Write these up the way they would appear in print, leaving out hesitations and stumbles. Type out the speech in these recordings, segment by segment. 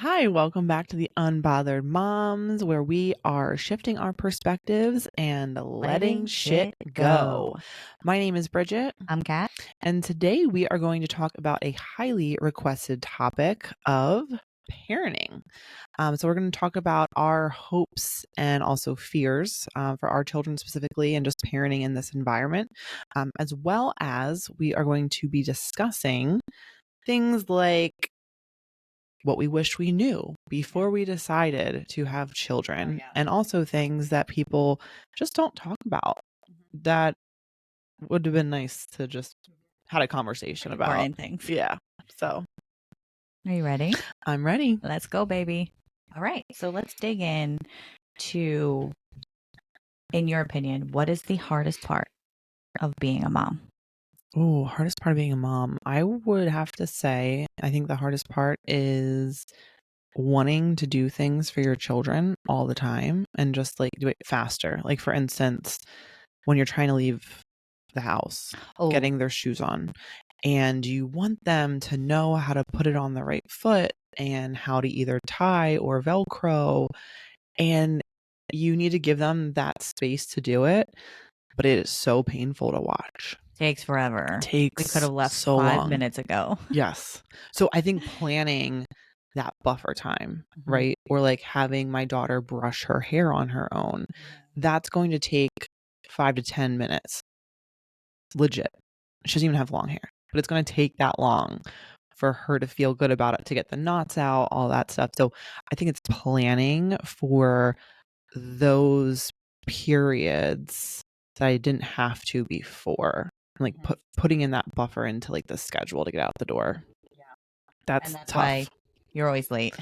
Hi, welcome back to the Unbothered Moms, where we are shifting our perspectives and letting shit go. My name is Bridget, I'm Kat. and today we are going to talk about a highly requested topic of parenting. So we're going to talk about our hopes and also fears for our children specifically, and just parenting in this environment, as well as we are going to be discussing things like what we wish we knew before we decided to have children, and also things that people just don't talk about that would have been nice to just had a conversation about. Important things. Yeah. So Are you ready? I'm ready. Let's go, baby. All right. So let's dig in to, in your opinion, what is the hardest part of being a mom? Oh, hardest part of being a mom. I would have to say, I think the hardest part is wanting to do things for your children all the time and just like do it faster. Like, for instance, when you're trying to leave the house, getting their shoes on, and you want them to know how to put it on the right foot and how to either tie or Velcro, and you need to give them that space to do it, but it is so painful to watch. Takes forever. Takes We could have left so 5 long. minutes ago. Yes. So I think planning that buffer time, Mhm. right? Or like having my daughter brush her hair on her own, that's going to take 5 to 10 minutes. Legit. She doesn't even have long hair, but it's going to take that long for her to feel good about it, to get the knots out, all that stuff. So I think it's planning for those periods that I didn't have to before. Like putting in that buffer into like the schedule to get out the door. That's And that's tough. why you're always late.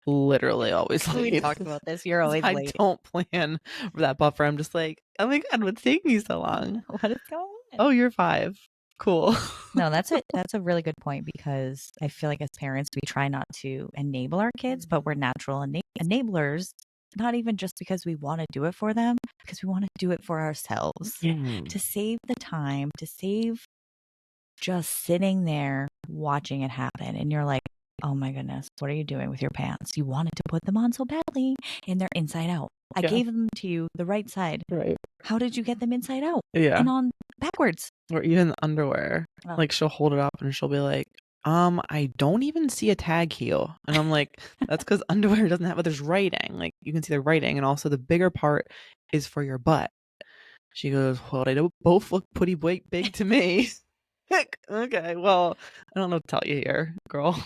Literally always We late. talked about this. You're always I late. don't plan for that buffer. I'm just like, oh my God, what's taking me so long? What is going on? Oh, you're 5. Cool. No, that's a really good point, because I feel like as parents, we try not to enable our kids, but we're natural enablers, not even just because we want to do it for them, because we want to do it for ourselves, to save the time, to save just sitting there watching it happen. And you're like, oh my goodness, what are you doing with your pants? You wanted to put them on so badly, and they're inside out. I Yeah. gave them to you the right side. Right. How did you get them inside out Yeah. and on backwards? Or even the underwear. Oh. Like, she'll hold it up and she'll be like, I don't even see a tag heel. And I'm like, that's because underwear doesn't have, but there's writing. Like, you can see the writing. And also the bigger part is for your butt. She goes, well, they both look pretty big to me. Okay, well, I don't know what to tell you here, girl.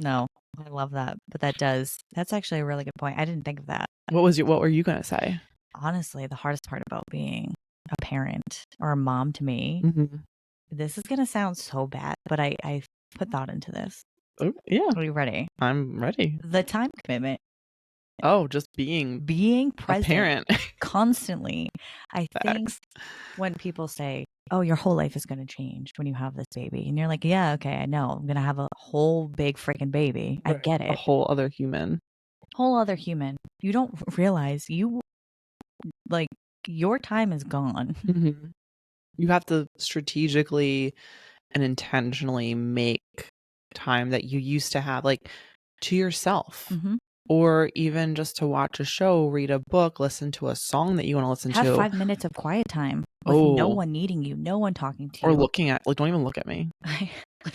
No, I love that. But that's actually a really good point. I didn't think of that. What were you going to say? Honestly, the hardest part about being a parent or a mom to me, Mm-hmm. this is going to sound so bad, but I put thought into this. Oh, yeah. Are you ready? I'm ready. The time commitment. Oh, just being Present a parent. constantly. I think Facts. when people say, oh, your whole life is going to change when you have this baby. And you're like, yeah, okay, I know. I'm going to have a whole big freaking baby. I get it. A whole other human. Whole other human. You don't realize your time is gone. Mm-hmm. You have to strategically and intentionally make time that you used to have, like, to yourself. Mm-hmm. Or even just to watch a show, read a book, listen to a song that you want to listen Have to. 5 minutes of quiet time with no one needing you, no one talking to you. Or looking at, like, don't even look at me.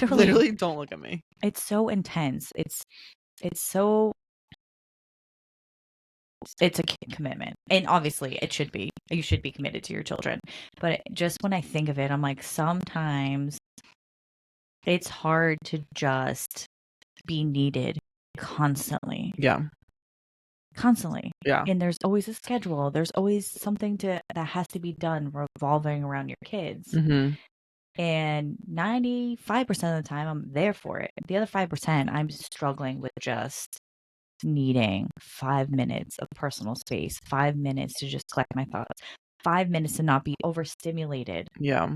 Literally don't look at me. It's so intense. It's a commitment. And obviously it should be. You should be committed to your children. But just when I think of it, I'm like, sometimes it's hard to just be needed constantly. Yeah. Constantly. Yeah. And there's always a schedule. There's always something that has to be done revolving around your kids. Mm-hmm. And 95% of the time I'm there for it. The other 5%, I'm struggling with just needing 5 minutes of personal space, 5 minutes to just collect my thoughts, 5 minutes to not be overstimulated. Yeah.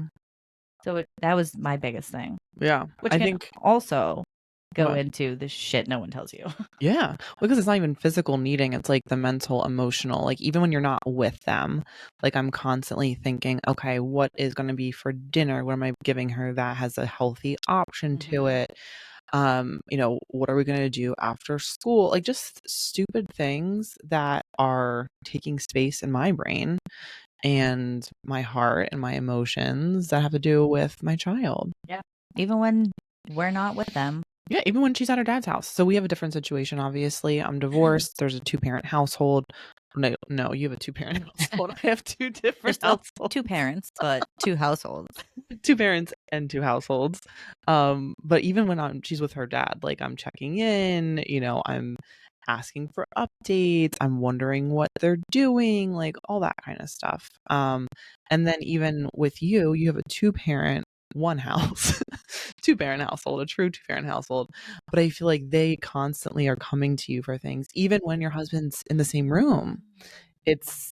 So that was my biggest thing. Yeah. Which I think also go into the shit no one tells you. Yeah, because it's not even physical needing. It's like the mental, emotional, like even when you're not with them, like I'm constantly thinking, okay, what is going to be for dinner? What am I giving her that has a healthy option to it? What are we going to do after school? Like just stupid things that are taking space in my brain and my heart and my emotions that have to do with my child. Yeah. Even when we're not with them. Yeah, even when she's at her dad's house. So we have a different situation, obviously. I'm divorced. There's a 2-parent household. No, you have a 2-parent household. I have 2 different households. 2 parents, but 2 households. 2 parents and 2 households. But even when she's with her dad, like I'm checking in, I'm asking for updates. I'm wondering what they're doing, like all that kind of stuff. And then even with you have a 2-parent, 1 house, 2-parent household, a true 2-parent household. But I feel like they constantly are coming to you for things, even when your husband's in the same room. It's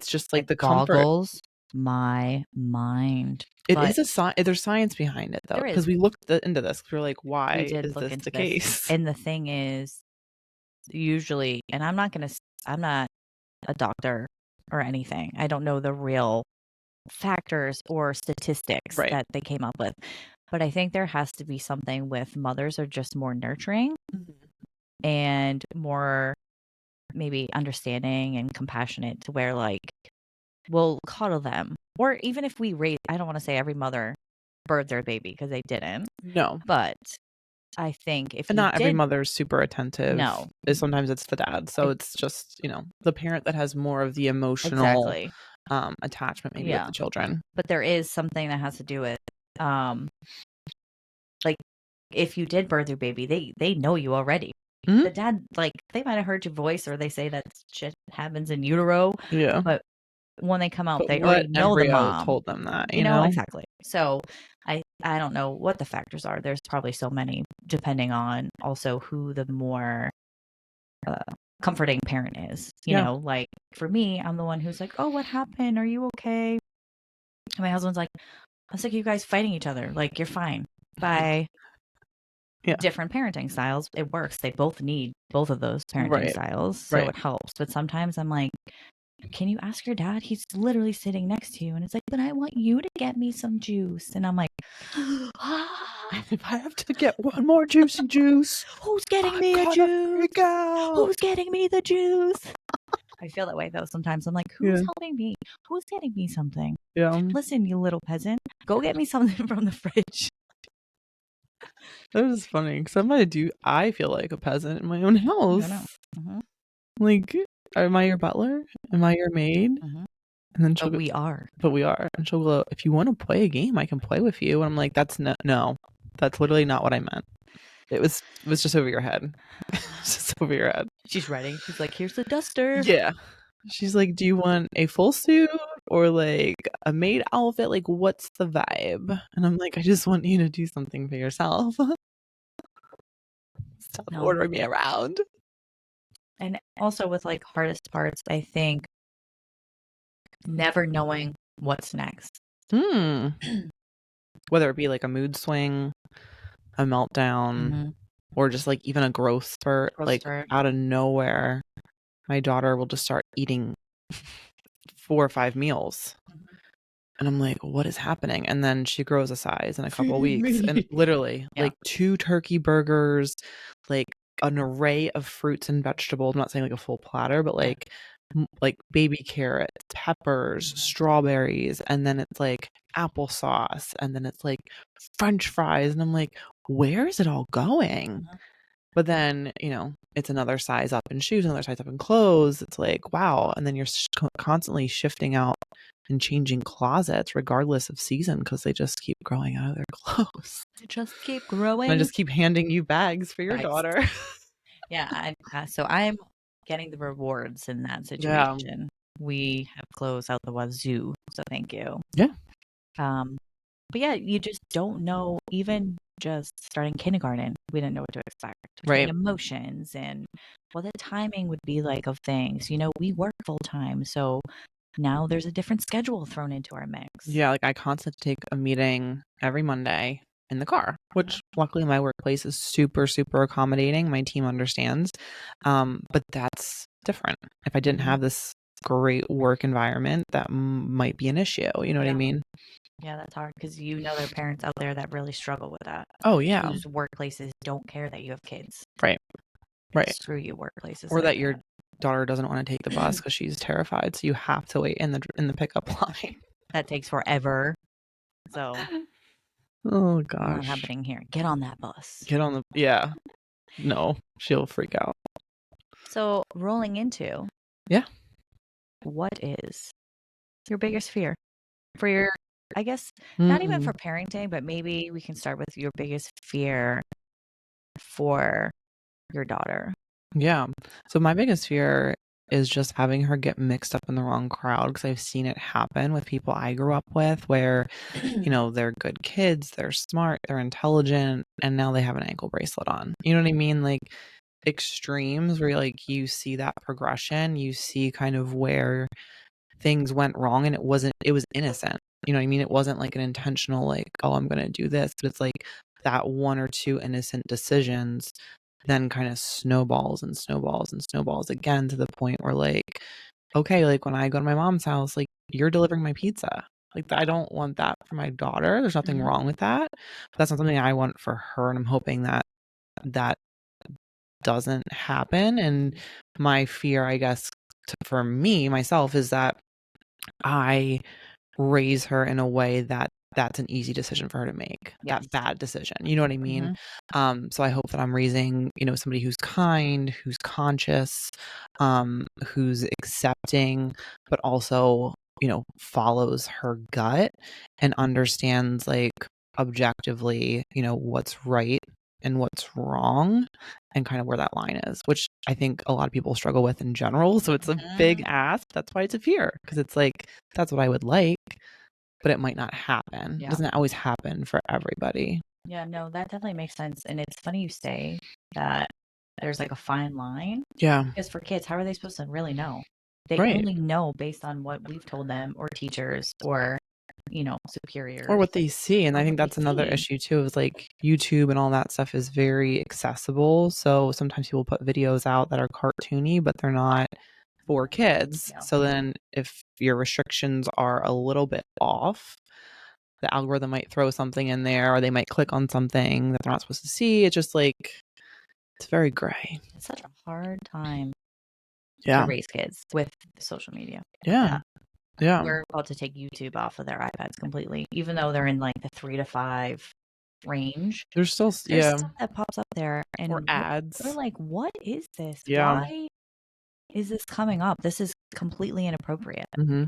just like the comfort. Boggles my mind. It is there's science behind it though, because we looked into this. We were like, why is this the case? And the thing is, usually, and I'm not a doctor or anything. I don't know the real factors or statistics that they came up with. But I think there has to be something with mothers are just more nurturing and more maybe understanding and compassionate to where like we'll cuddle them. Or even if we raise, I don't want to say every mother birthed their baby because they didn't. No. But I think if not every mother's super attentive. No. Sometimes it's the dad. So it's just, the parent that has more of the emotional attachment maybe with the children. But there is something that has to do with like if you did birth your baby, they know you already. The dad, like they might have heard your voice or they say that shit happens in utero. Yeah. But when they come out, they already know the mom told them that, you know exactly. So I don't know what the factors are. There's probably so many, depending on also who the more comforting parent is. You know, like for me, I'm the one who's like, "Oh, what happened? Are you okay?" And my husband's like, "I'm sick of you guys fighting each other. Like you're fine." Bye. Different parenting styles. It works. They both need both of those parenting styles, so it helps. But sometimes I'm like, can you ask your dad? He's literally sitting next to you. And it's like, but I want you to get me some juice. And I'm like, if I have to get one more juicy juice, who's getting me a juice? Who's getting me the juice? I feel that way though. Sometimes I'm like, who's helping me? Who's getting me something? Yeah. Listen, you little peasant, go get me something from the fridge. That is funny because I feel like a peasant in my own house. Like, am I your butler? Am I your maid? And then But we are. And she'll go, if you want to play a game, I can play with you. And I'm like, no, that's literally not what I meant. It was just over your head. Just over your head. She's writing. She's like, here's the duster. Yeah. She's like, do you want a full suit or like a maid outfit? Like, what's the vibe? And I'm like, I just want you to do something for yourself. Stop ordering me around. And also with like hardest parts, I think never knowing what's next. Whether it be like a mood swing, a meltdown, or just like even a growth spurt, out of nowhere, my daughter will just start eating 4 or 5 meals. And I'm like, what is happening? And then she grows a size in a couple of weeks. And literally like 2 turkey burgers, like an array of fruits and vegetables. I'm not saying like a full platter, but like baby carrots, peppers, strawberries, and then it's like applesauce, and then it's like French fries. And I'm like, where is it all going? But then, it's another size up in shoes, another size up in clothes. It's like, wow. And then you're constantly shifting out and changing closets regardless of season because they just keep growing out of their clothes. They just keep growing. And I just keep handing you bags for your daughter. Yeah. So I'm getting the rewards in that situation. Yeah. We have clothes out the wazoo. So thank you. Yeah. But yeah, you just don't know, even just starting kindergarten, we didn't know what to expect. Emotions and what the timing would be like of things. We work full time. So now there's a different schedule thrown into our mix. Yeah, like I constantly take a meeting every Monday in the car, which luckily my workplace is super, super accommodating. My team understands. But that's different. If I didn't have this great work environment, that might be an issue. You know what I mean? Yeah, that's hard because you know there are parents out there that really struggle with that. Oh, yeah. Whose workplaces don't care that you have kids. Right. Like, Right. screw you, workplaces. Or like that your daughter doesn't want to take the bus because she's terrified, so you have to wait in the pickup line. That takes forever. So Oh not gosh. happening here. Get on that bus. Get on the yeah. No, she'll freak out. So rolling into Yeah. what is your biggest fear for your, I guess, not even for parenting, but maybe we can start with your biggest fear for your daughter. Yeah. So my biggest fear is just having her get mixed up in the wrong crowd, because I've seen it happen with people I grew up with where, you know, they're good kids, they're smart, they're intelligent, and now they have an ankle bracelet on. You know what I mean? Like extremes where like you see that progression, you see kind of where things went wrong, and it was innocent. You know what I mean? It wasn't like an intentional, like, oh, I'm going to do this, but it's like that one or two innocent decisions then kind of snowballs and snowballs and snowballs again, to the point where like, okay, like when I go to my mom's house, like you're delivering my pizza. Like I don't want that for my daughter. There's nothing wrong with that. But that's not something I want for her. And I'm hoping that that doesn't happen. And my fear, I guess, for me, myself, is that I raise her in a way that that's an easy decision for her to make. Yes. That bad decision. You know what I mean? So I hope that I'm raising, you know, somebody who's kind, who's conscious, who's accepting, but also, you know, follows her gut and understands like objectively, you know, what's right and what's wrong and kind of where that line is, which I think a lot of people struggle with in general. So it's a big ask. That's why it's a fear, because it's like, that's what I would like, but it might not happen. Yeah. It doesn't always happen for everybody. Yeah, no, that definitely makes sense. And it's funny you say that there's like a fine line. Yeah. Because for kids, how are they supposed to really know? They Right. only know based on what we've told them, or teachers, or, you know, superiors. Or what they see. And Or I think what they that's another see. issue too, is like YouTube and all that stuff is very accessible. So sometimes people put videos out that are cartoony, but they're not for kids. Yeah. So then if your restrictions are a little bit off, the algorithm might throw something in there, or they might click on something that they're not supposed to see. It's just like, it's very gray. It's such a hard time Yeah. to raise kids with social media. Yeah. Yeah. We're about to take YouTube off of their iPads completely, even though they're in like the 3 to 5 range. There's still, There's yeah. stuff that pops up there, and Or ads. we're like, what is this? Yeah. Why is this coming up? This is completely inappropriate. And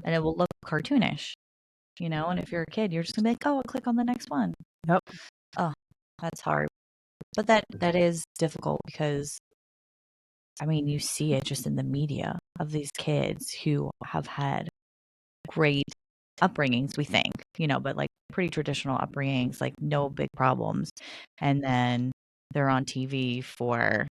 it will look cartoonish, you know? And if you're a kid, you're just gonna be like, oh, I'll click on the next one. Yep. Oh, that's hard. But that is difficult because, I mean, you see it just in the media of these kids who have had great upbringings, we think, you know, but like pretty traditional upbringings, like no big problems. And then they're on TV for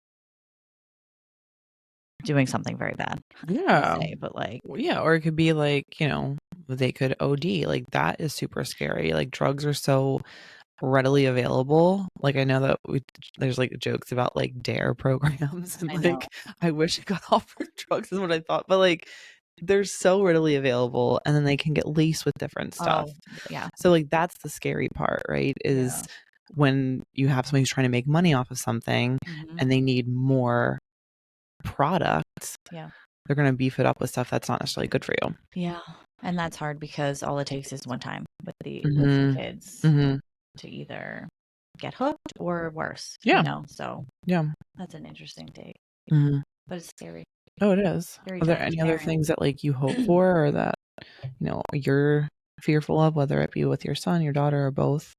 doing something very bad. Yeah. But like, yeah, or it could be like, you know, they could OD. Like that is super scary. Like drugs are so readily available. Like I know that there's like jokes about like DARE programs, and like I wish I got offered drugs is what I thought, but like they're so readily available, and then they can get laced with different stuff. Yeah. So like that's the scary part, right? Is when you have somebody who's trying to make money off of something and they need more product, they're going to beef it up with stuff that's not necessarily good for you. Yeah. And that's hard because all it takes is one time with the kids to either get hooked or worse. You know, so that's an interesting take. But it's scary. Oh, it is. Are there any other things that like you hope for, or that, you know, you're fearful of, whether it be with your son, your daughter, or both?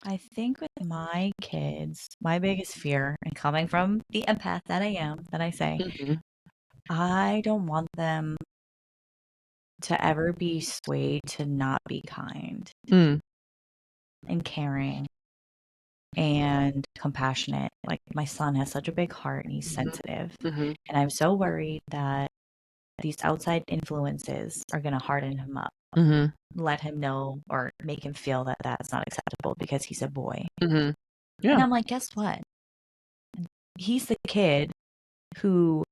I think with my kids, my biggest fear, and coming from the empath that I am, that I say, I don't want them to ever be swayed to not be kind and caring and compassionate. Like my son has such a big heart and he's sensitive. And I'm so worried that these outside influences are going to harden him up, let him know or make him feel that that's not acceptable because he's a boy. And I'm like, guess what? He's the kid who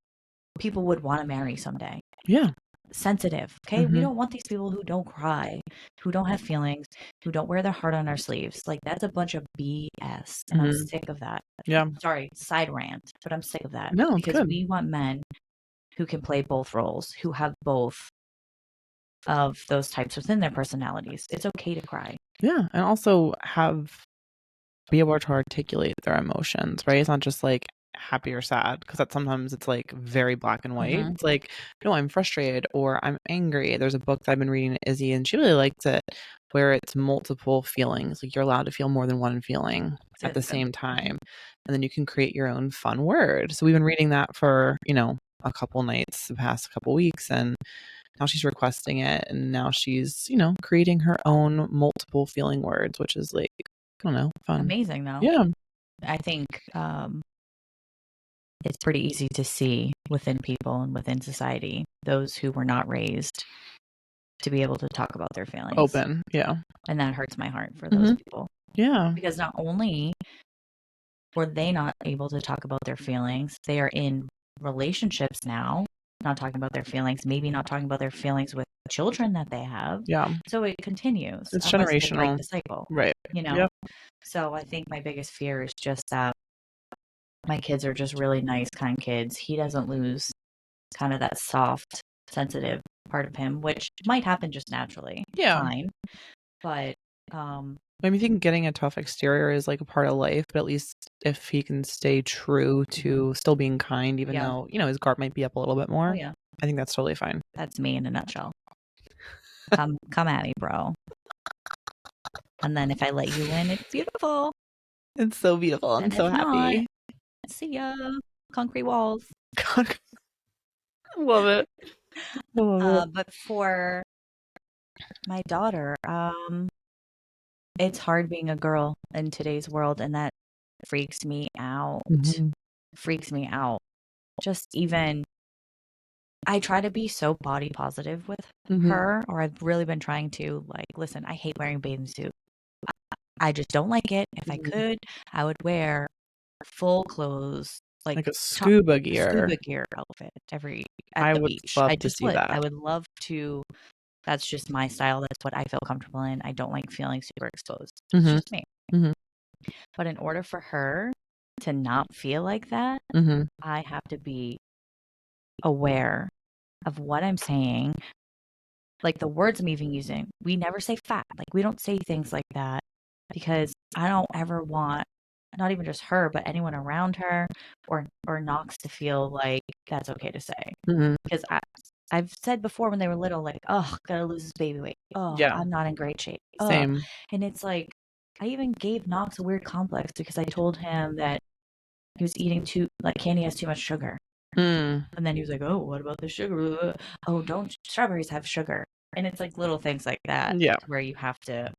people would want to marry someday. Yeah. sensitive. Okay. We Mhm. don't want these people who don't cry, who don't have feelings, who don't wear their heart on our sleeves. Like, that's a bunch of BS. And I'm Mhm. sick of that. Yeah. Sorry, side rant, but I'm sick of that No, it's because good. we want men who can play both roles, who have both of those types within their personalities. It's okay to cry. Yeah, and also be able to articulate their emotions, right? It's not just like happy or sad, because that sometimes it's like very black and white. Mhm. It's like, no, I'm frustrated or I'm angry. There's a book that I've been reading, Izzy, and she really likes it, where it's multiple feelings. Like, you're allowed to feel more than one feeling at the That's good. same time. And then you can create your own fun word. So we've been reading that for, a couple nights the past couple weeks, and now she's requesting it, and now she's, creating her own multiple feeling words, which is like, I don't know, fun. Amazing, though. Yeah. I think it's pretty easy to see within people and within society, those who were not raised to be able to talk about their feelings. Open. Yeah. And that hurts my heart for those people. Yeah. Because not only were they not able to talk about their feelings, they are in relationships now, not talking about their feelings, maybe not talking about their feelings with children that they have. Yeah. So it continues. It's Otherwise they break generational. the cycle. Right. Yep. So I think my biggest fear is just that my kids are just really nice, kind kids. He doesn't lose kind of that soft, sensitive part of him, which might happen just naturally. Yeah. Fine. But I think getting a tough exterior is like a part of life, but at least if he can stay true to still being kind, even though, his guard might be up a little bit more. yeah, I think that's totally fine. that's me in a nutshell. Come at me, bro. And then if I let you in, it's beautiful. It's so beautiful. I'm And so if not, happy. see ya. Concrete walls. Love it. Love it. But for my daughter, it's hard being a girl in today's world, and that freaks me out. Mhm. Freaks me out. Just even, I try to be so body positive with Mhm. her, or I've really been trying to, like, listen, I hate wearing bathing suit. I just don't like it. If I could, I would wear full clothes, like a scuba gear. scuba gear outfit at I the would beach. love I to just see would. that. I would love to. That's just my style. That's what I feel comfortable in. I don't like feeling super exposed. It's Mhm. just me. Mhm. But in order for her to not feel like that, Mhm. I have to be aware of what I'm saying, like the words I'm even using. We never say fat. Like, we don't say things like that because I don't ever want, not even just her, but anyone around her or Knox to feel like that's okay to say. Mhm. Because I've said before when they were little, like, oh, gotta lose this baby weight. Oh, Yeah. I'm not in great shape. Same. And it's like, I even gave Knox a weird complex because I told him that he was eating candy has too much sugar. Mm. And then he was like, oh, what about the sugar? Oh, don't strawberries have sugar? And it's like little things like that. Yeah. Where you have to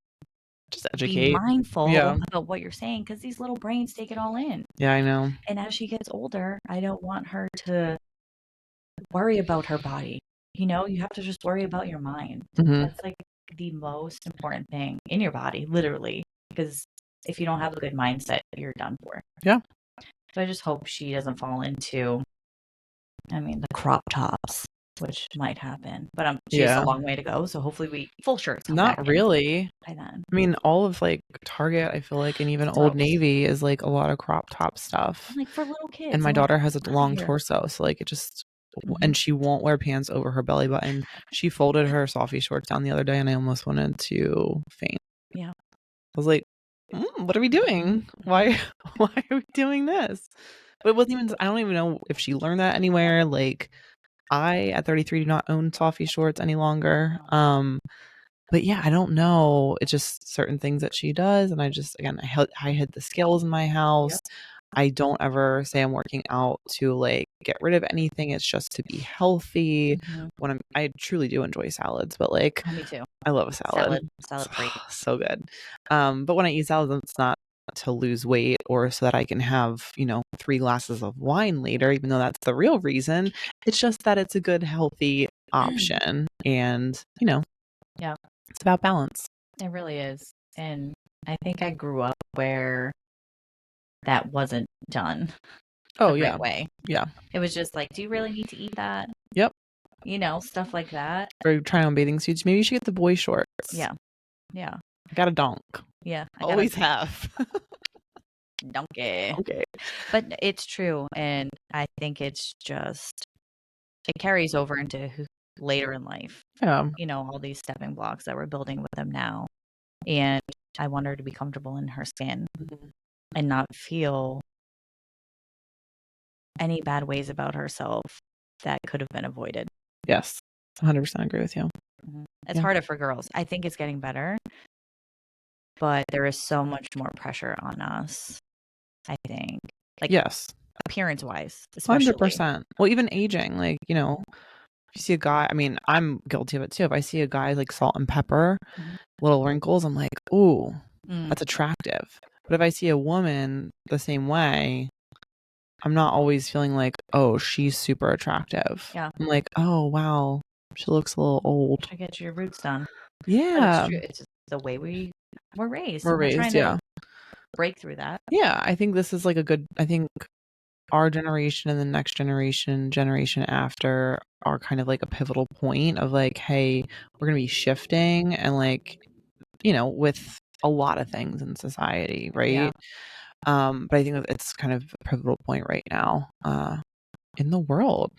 Just be educate. mindful Yeah. about what you're saying, because these little brains take it all in. Yeah, I know. And as she gets older, I don't want her to worry about her body. You have to just worry about your mind. Mhm. That's like the most important thing in your body, literally. Because if you don't have a good mindset, you're done for. Yeah. So I just hope she doesn't fall into, the crop tops, which might happen. But she has a long way to go. So hopefully full shirts come back Not in really. by then. All of like Target, I feel like, and even Old Navy is like a lot of crop top stuff. Like for little kids. And my I'm like, daughter has a "Get outta long here." torso, so like it just and she won't wear pants over her belly button. She folded her Softy shorts down the other day, and I almost wanted to faint. Yeah. I was like, what are we doing? Why are we doing this? But it wasn't even, I don't even know if she learned that anywhere. Like, I at 33 do not own Softy shorts any longer. But yeah, I don't know. It's just certain things that she does, and I just, again, I hid the scales in my house. Yep. I don't ever say I'm working out to like get rid of anything. It's just to be healthy. When I truly do enjoy salads, but like, me too. I love a salad. Salad great. So good. But when I eat salads, it's not to lose weight or so that I can have, 3 glasses of wine later, even though that's the real reason. It's just that it's a good, healthy option. And, Yeah, it's about balance. it really is. And I think I grew up where that wasn't done Oh, the yeah. right way. Yeah. It was just like, do you really need to eat that? Yep. stuff like that. Or trying on bathing suits. Maybe you should get the boy shorts. Yeah. Yeah. I got a donk. Yeah. I got Always have. a donkey. Okay. But it's true. And I think it carries over into later in life. Yeah. All these stepping blocks that we're building with them now. And I want her to be comfortable in her skin and not feel any bad ways about herself that could have been avoided. Yes. 100% agree with you. It's Yeah. harder for girls. I think it's getting better, but there is so much more pressure on us, I think. Like, yes. appearance wise, especially. 100%. Well, even aging, like, if you see a guy, I mean, I'm guilty of it too. If I see a guy like salt and pepper, little wrinkles, I'm like, ooh, that's attractive. But if I see a woman the same way, I'm not always feeling like, oh, she's super attractive. Yeah. I'm like, oh, wow, she looks a little old. I get your roots done. Yeah. But it's true. It's just the way we were raised. We're raised, trying to break through that. Yeah. I think this is like I think our generation and the next generation after are kind of like a pivotal point of like, hey, we're going to be shifting and like, with a lot of things in society, right? Yeah. But I think that it's kind of a pivotal point right now in the world.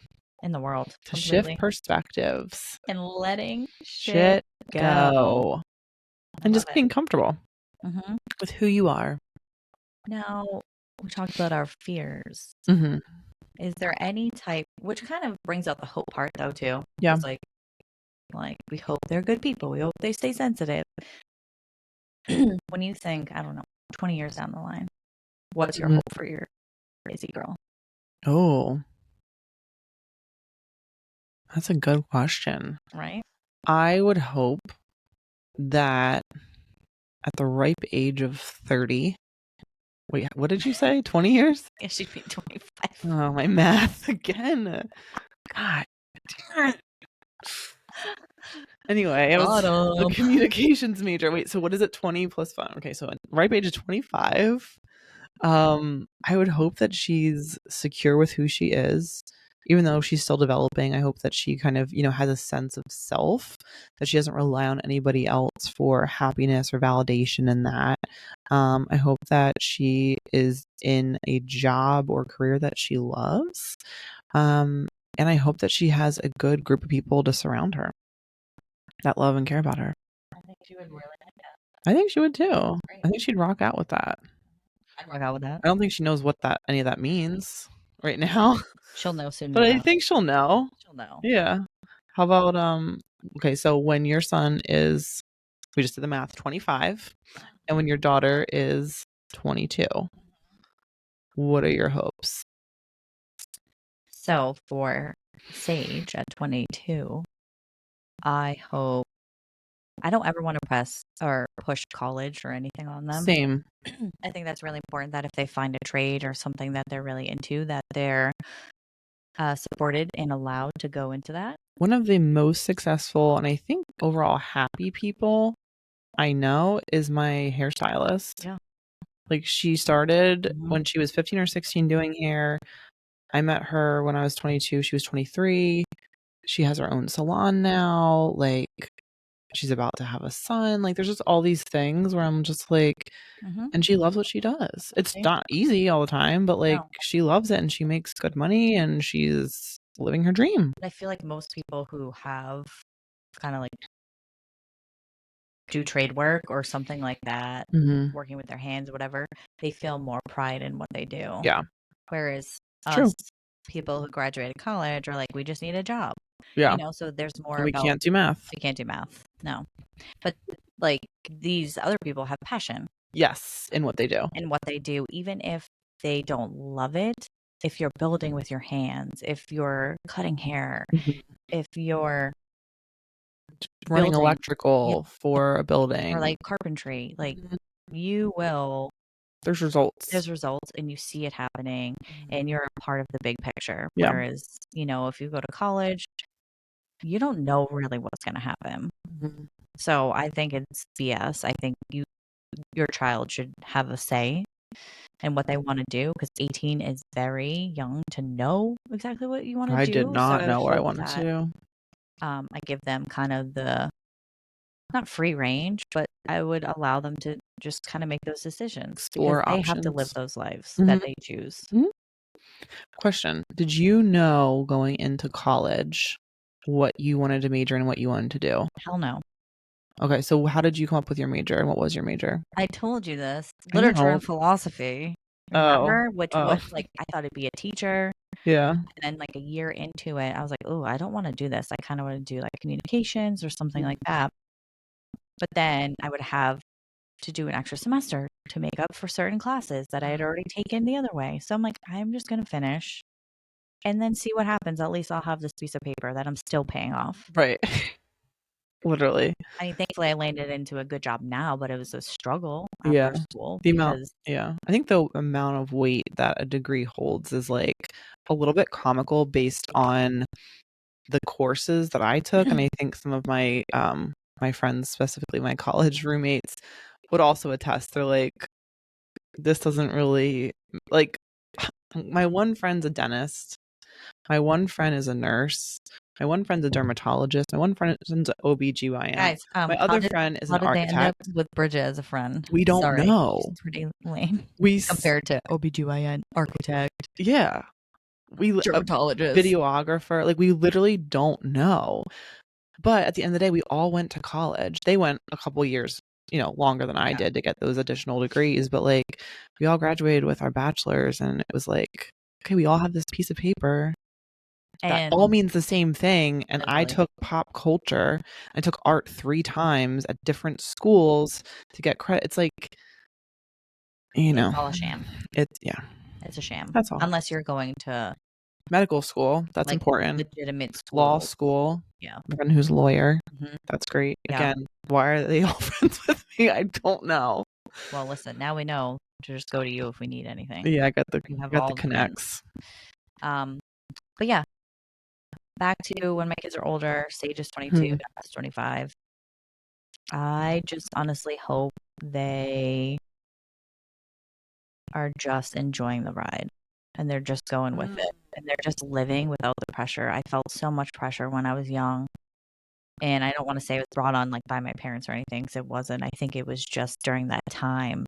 To shift perspectives. And letting shit go. And just being comfortable with who you are. Now, we talked about our fears. Is there any type, which kind of brings out the hope part though too? Yeah. It's like we hope they're good people. We hope they stay sensitive. When you think, I don't know, 20 years down the line, what's your hope for your Izzy girl? Oh, that's a good question. Right? I would hope that at the ripe age of 30, wait, what did you say? 20 years? Yeah, she'd be 25. Oh, my math again. God. Anyway, I was a communications major. Wait, so what is it? 20 plus 5. Okay, so at ripe age of 25, I would hope that she's secure with who she is. Even though she's still developing, I hope that she kind of, has a sense of self, that she doesn't rely on anybody else for happiness or validation in that. I hope that she is in a job or career that she loves. And I hope that she has a good group of people to surround her that love and care about her. I think she would really like that. I think she would too. I think she'd rock out with that. I'd rock out with that. I don't think she knows what any of that means right now. She'll know soon. But I think she'll know. She'll know. Yeah. How about okay, so when your son is, we just did the math, 25, and when your daughter is 22, what are your hopes? So for Sage at 22, I hope, I don't ever want to press or push college or anything on them. Same. I think that's really important that if they find a trade or something that they're really into, that they're supported and allowed to go into that. One of the most successful and I think overall happy people I know is my hairstylist. Yeah. Like she started when she was 15 or 16 doing hair. I met her when I was 22. She was 23. She has her own salon now. Like she's about to have a son. Like there's just all these things where I'm just like, and she loves what she does. It's not easy all the time, but like she loves it and she makes good money and she's living her dream. I feel like most people who have kind of like do trade work or something like that, working with their hands, whatever, they feel more pride in what they do. Yeah. Whereas us people who graduated college are like, we just need a job. Yeah. So there's more and we can't do math. We can't do math. No. But like these other people have passion. Yes, in what they do. Even if they don't love it, if you're building with your hands, if you're cutting hair, if you're running electrical for a building or like carpentry, like you will, there's results and you see it happening and you're a part of the big picture. Yeah. Whereas, if you go to college, you don't know really what's going to happen. So I think it's BS. I think your child should have a say in what they want to do, because 18 is very young to know exactly what you want to do. I did not know what I wanted to do. I give them kind of the not free range, but I would allow them to just kind of make those decisions because Explore they have to live options. those lives Mhm. that they choose. Question. Did you know going into college what you wanted to major in and what you wanted to do? Hell no. Okay, so how did you come up with your major and what was your major? I told you this. I Literature know. and philosophy. Oh. Remember? Which Oh. was like I thought it'd be a teacher. Yeah. And then like a year into it, I was like, oh, I don't want to do this. I kind of want to do like communications or something like that. But then I would have to do an extra semester to make up for certain classes that I had already taken the other way. So I'm like, I'm just going to finish and then see what happens. At least I'll have this piece of paper that I'm still paying off. Right. Literally. I mean, thankfully I landed into a good job now, but it was a struggle Yeah. after school The amount, because yeah. I think the amount of weight that a degree holds is like a little bit comical based on the courses that I took. And I think some of my my friends, specifically my college roommates, would also attest. They're like, this doesn't really like my one friend's a dentist. My one friend is a nurse. My one friend's a dermatologist. My one friend is an OBGYN. guys, My other friend is how an did they end up architect. with Bridget as a friend? We don't Sorry, know. she's pretty lame We compared to OBGYN, architect, yeah. We a dermatologist. videographer, like we literally don't know. But at the end of the day, we all went to college. They went a couple years, longer than I did to get those additional degrees. But like we all graduated with our bachelors and it was like, okay, we all have this piece of paper that And all means the same thing. And I literally. took pop culture. I took art 3 times at different schools to get credit. It's like, It's all a sham. Yeah. It's a sham. That's all. Unless you're going to Medical school. That's like important. legitimate school. Law school. Yeah. My friend who's a lawyer. Mhm. That's great. Yeah. Again, why are they all friends with me? I don't know. Well, listen, now we know to just go to you if we need anything. Yeah, I got the all the connects. But yeah, back to when my kids are older, Sage is 22, Dad's 25. I just honestly hope they are just enjoying the ride and they're just going with it and they're just living without the pressure. I felt so much pressure when I was young. And I don't want to say it was brought on like by my parents or anything, because it wasn't. I think it was just during that time,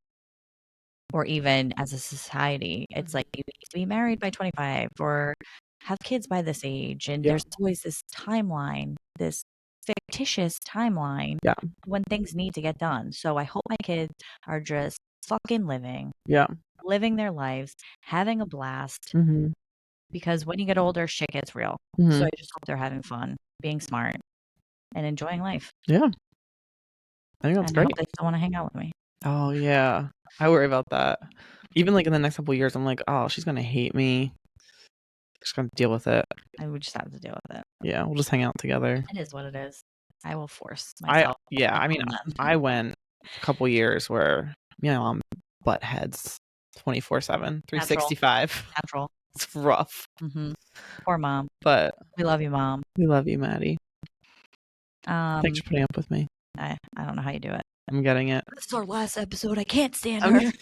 or even as a society. It's like you need to be married by 25 or have kids by this age. And there's always this timeline, this fictitious timeline when things need to get done. So I hope my kids are just fucking living their lives, having a blast. Because when you get older, shit gets real. So I just hope they're having fun, being smart, and enjoying life. Yeah. I think that's great. I hope they still want to hang out with me. Oh, yeah. I worry about that. Even like in the next couple of years, I'm like, oh, she's going to hate me. Just going to deal with it. I would just have to deal with it. Yeah, we'll just hang out together. It is what it is. I will force myself. I mean, I went a couple years where, I'm butt heads 24/7, 365. Natural. It's rough. Poor mom. But we love you, Mom. We love you, Maddie. Thanks for putting up with me. I don't know how you do it. I'm getting it. This is our last episode. I can't stand her.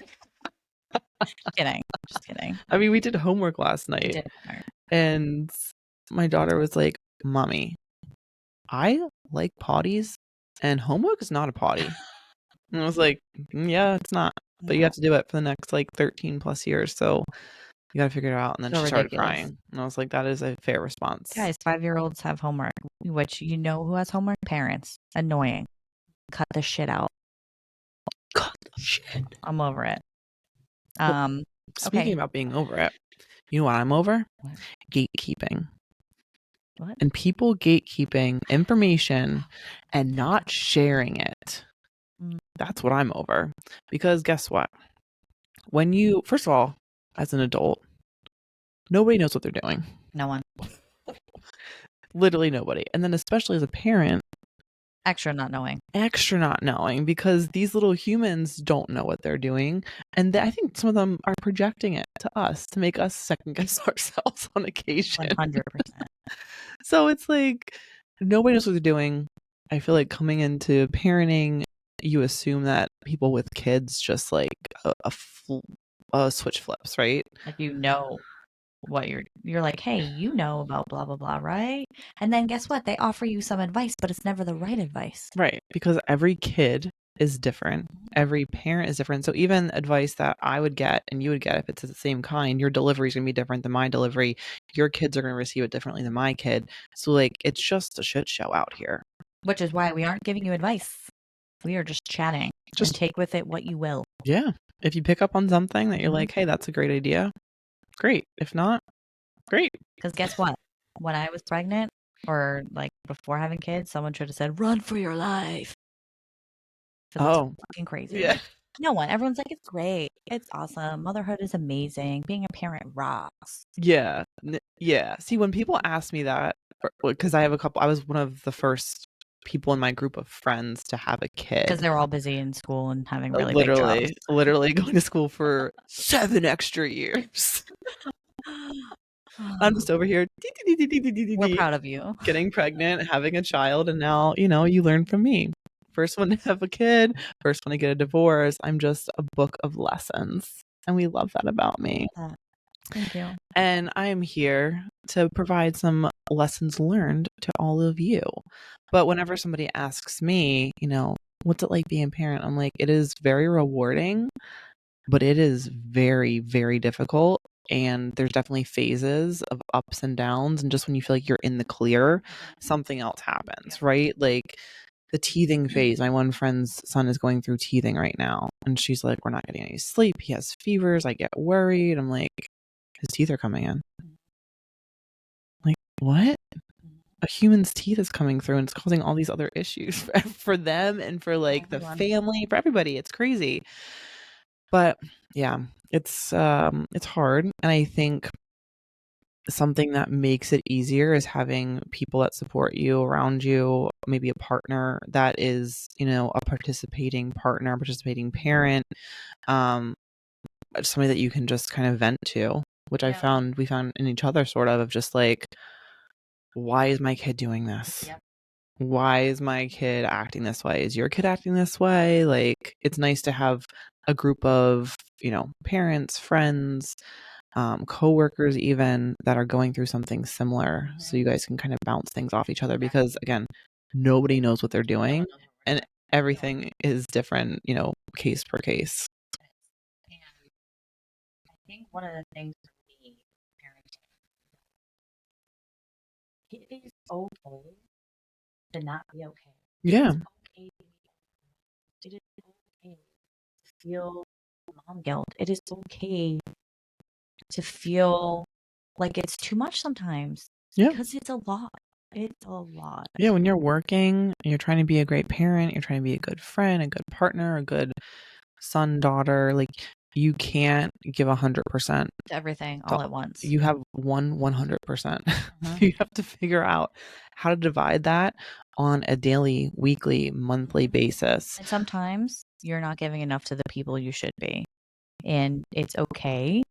Just kidding. I mean, we did homework last night. And my daughter was like, Mommy, I like potties and homework is not a potty. And I was like, yeah, it's not. But you have to do it for the next like 13 plus years. So you got to figure it out. And then she started crying. And I was like, that is a fair response. Guys, 5-year-olds have homework, which who has homework? Parents. Annoying. Cut the shit out. Cut the shit. I'm over it. Speaking about being over it, you know what I'm over? What? Gatekeeping. What? And people gatekeeping information and not sharing it. That's what I'm over. Because guess what? First of all, as an adult, nobody knows what they're doing. No one. Literally nobody. And then especially as a parent, extra not knowing, because these little humans don't know what they're doing. And I think some of them are projecting it to us to make us second guess ourselves on occasion. 100%. So it's like nobody knows what they're doing. I feel like coming into parenting, you assume that people with kids just like a switch flips, right? Like what you're like, hey, you know about blah blah blah, right? And then guess what? They offer you some advice, but it's never the right advice. Right. Because every kid is different. Every parent is different. So even advice that I would get and you would get if it's the same kind, your delivery is going to be different than my delivery. Your kids are going to receive it differently than my kid. So like it's just a shit show out here. Which is why we aren't giving you advice. We are just chatting and Just take with it what you will. yeah. If you pick up on something that you're like, hey, that's a great idea, great. If not, great. Because guess what? When I was pregnant or like before having kids, someone should have said, run for your life. Because Oh, it's fucking crazy. yeah. No one. Everyone's like, it's great. It's awesome. Motherhood is amazing. Being a parent rocks. Yeah. Yeah. See, when people ask me that, because I was one of the first people in my group of friends to have a kid. Because they're all busy in school and having really big jobs. Literally going to school for 7 extra years. I'm just over here We're proud of you. getting pregnant, having a child, and now, you learn from me. First one to have a kid, first one to get a divorce. I'm just a book of lessons, and we love that about me. Thank you. And I am here to provide some lessons learned to all of you. But whenever somebody asks me, what's it like being a parent? I'm like, it is very rewarding, but it is very, very difficult. And there's definitely phases of ups and downs. And just when you feel like you're in the clear, something else happens, right? Like the teething phase. My one friend's son is going through teething right now. And she's like, we're not getting any sleep. He has fevers. I get worried. I'm like, his teeth are coming in. Like, what? A human's teeth is coming through and it's causing all these other issues for them and for like the family, for everybody. It's crazy. But yeah, it's hard. And I think something that makes it easier is having people that support you around you, maybe a partner that is, a participating partner, participating parent, somebody that you can just kind of vent to, which we found in each other sort of just like, why is my kid doing this? Yep. Why is my kid acting this way? Is your kid acting this way? Like, it's nice to have a group of, parents, friends, coworkers even that are going through something similar. So you guys can kind of bounce things off each other because again, nobody knows what they're doing and everything is different, case per case. And I think one of the things for me, parenting, it is okay to not be okay. Yeah. It is okay to feel mom guilt. It is okay to feel like it's too much sometimes. Yeah. Because it's a lot. It's a lot. Yeah, when you're working, you're trying to be a great parent, you're trying to be a good friend, a good partner, a good son, daughter, like you can't give 100% to everything all at once. You have 100%. You have to figure out how to divide that on a daily, weekly, monthly basis. And sometimes you're not giving enough to the people you should be. And it's okay.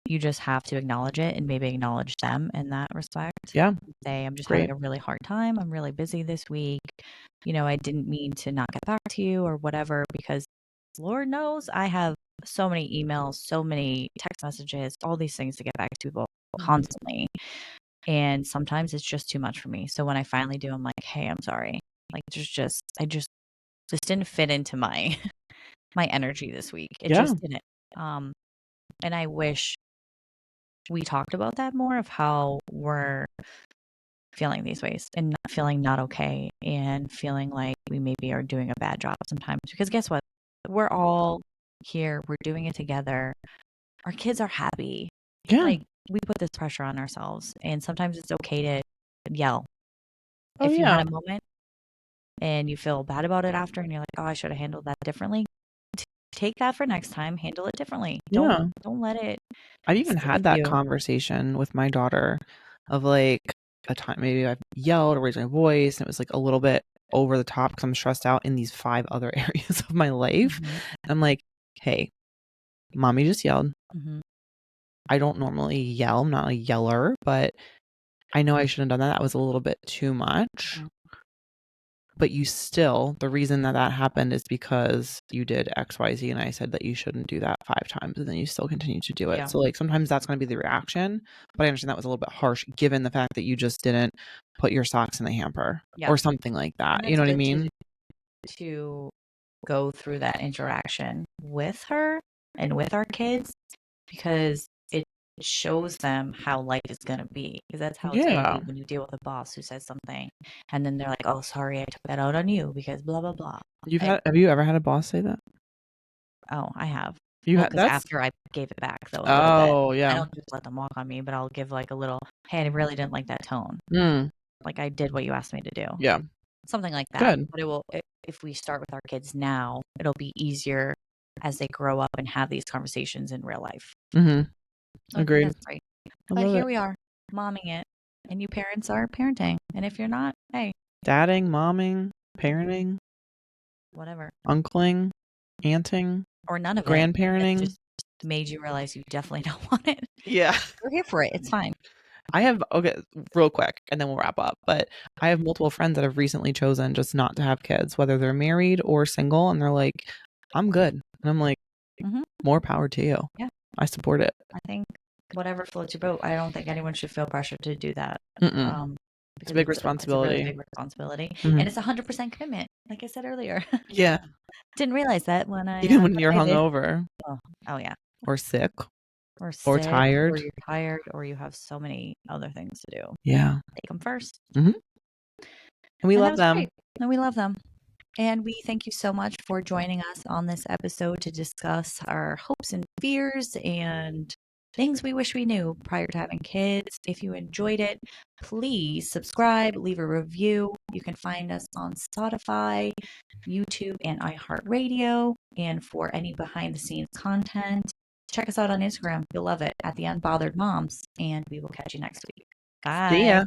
You just have to acknowledge it and maybe acknowledge them in that respect. Yeah. Say, I'm just having a really hard time. I'm really busy this week. I didn't mean to not get back to you or whatever, because Lord knows I have so many emails, so many text messages, all these things to get back to people constantly. And sometimes it's just too much for me. So when I finally do, I'm like, hey, I'm sorry. Like I just didn't fit into my my energy this week. It just didn't. And I wish we talked about that more, of how we're feeling these ways and not feeling not okay and feeling like we maybe are doing a bad job sometimes. Because guess what? We're all here. We're doing it together. Our kids are happy. Yeah. Like, we put this pressure on ourselves, and sometimes it's okay to yell. If you had a moment and you feel bad about it after and you're like, oh, I should have handled that differently, take that for next time. Handle it differently. Don't let it. I've even had that conversation with my daughter of like a time maybe I've yelled or raised my voice and it was like a little bit over the top because I'm stressed out in these 5 other areas of my life. And I'm like, hey, mommy just yelled. I don't normally yell. I'm not a yeller, but I know I shouldn't have done that. That was a little bit too much. but you still, the reason that that happened is because you did XYZ and I said that you shouldn't do that 5 times and then you still continue to do it. Yeah. So like sometimes that's going to be the reaction, but I understand that was a little bit harsh given the fact that you just didn't put your socks in the hamper Yeah. or something like that. And You know it's what I good mean? to go through that interaction with her and with our kids because it shows them how life is going to be. Because that's how it's going to Yeah. be when you deal with a boss who says something and then they're like, oh, sorry, I took that out on you because blah, blah, blah. Have you ever had a boss say that? Oh, I have. You Well, had because that's after I gave it back, though, a little bit. Oh, I yeah. don't just let them walk on me, but I'll give like a little, hey, I really didn't like that tone. Mm, Like I did what you asked me to do. yeah. Something like that. Good. But it will, if we start with our kids now, it'll be easier as they grow up and have these conversations in real life. Mhm. So I think Agreed. that's great. I But love here it. we are, momming it. And you parents are parenting. And if you're not, hey, Dadding, momming, parenting, whatever. uncling, aunting, Or none of it. grandparenting. It's just made you realize you definitely don't want it. Yeah. We're here for it. It's fine. I have, okay, real quick, and then we'll wrap up. But I have multiple friends that have recently chosen just not to have kids, whether they're married or single, and they're like, I'm good. And I'm like, Mhm. more power to you. Yeah. I support it. I think whatever floats your boat. I don't think anyone should feel pressure to do that. Mm-mm. It's a big It's a really responsibility. big responsibility, Mhm. and it's 100% commitment. Like I said earlier, Yeah. didn't realize that when I Even when had you're my baby. hungover Oh yeah, or sick or or sick, or tired. you're tired, or you have so many other things to do. Yeah. Take them first, And we and that love was them. great. And we love them. And we thank you so much for joining us on this episode to discuss our hopes and fears and things we wish we knew prior to having kids. If you enjoyed it, please subscribe, leave a review. You can find us on Spotify, YouTube, and iHeartRadio. And for any behind the scenes content, check us out on Instagram. You'll love it at the Unbothered Moms. And we will catch you next week. Bye. See ya.